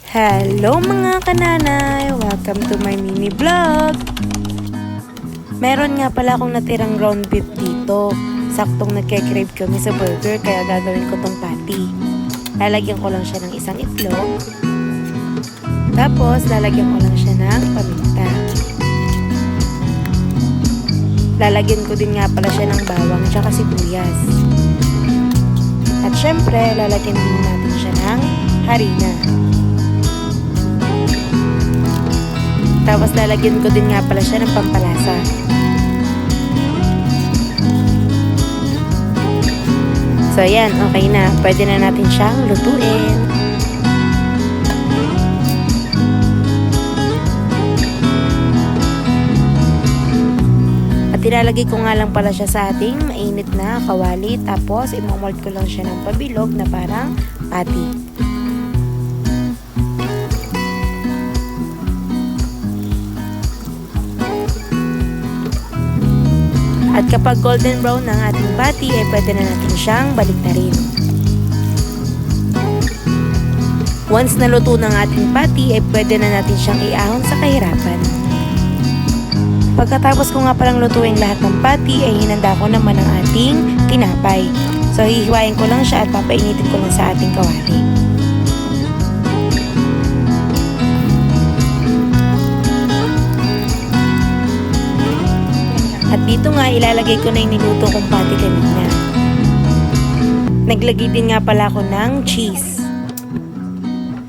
Hello mga kananay! Welcome to my mini vlog! Meron nga pala akong natirang ground beef dito. Saktong nagke-crave kami sa burger kaya gagawin ko tong patty. Lalagyan ko lang siya ng isang itlog. Tapos lalagyan ko lang siya ng paminta. Lalagyan ko din nga pala siya ng bawang at saka sibuyas. At syempre lalagyan din natin siya ng harina. Tapos lalagyan ko din nga pala siya ng pampalasa. So ayan, okay na. Pwede na natin siyang lutuin. At ilalagay ko nga lang pala siya sa ating mainit na kawali. Tapos imamold ko lang siya ng pabilog na parang patty. At kapag golden brown ng ating patty, ay pwede na natin siyang baliktarin. Once naluto ng ating patty, ay pwede na natin siyang iahon sa kahirapan. Pagkatapos ko nga palang lutuin lahat ng patty, ay hinanda ko naman ang ating tinapay. So hihiwain ko lang siya at papainitin ko lang sa ating kawali. At dito nga ilalagay ko na yung niluto kong patty kanina. Naglagay din nga pala ako ng cheese.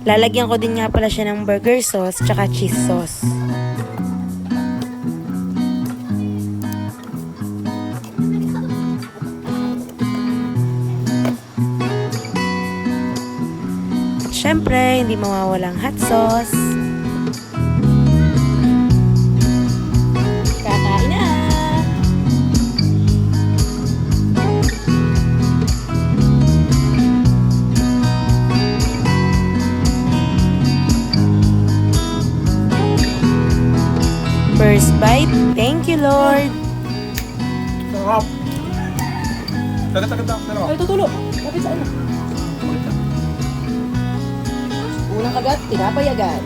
Lalagyan ko din nga pala siya ng burger sauce tsaka cheese sauce. At syempre, hindi mawawalang hot sauce. First bite, thank you Lord. Sarap. Tagat-tagat ako sa Ay, tutulo. Kapit sa ano? Unang kagat, tinapay agad.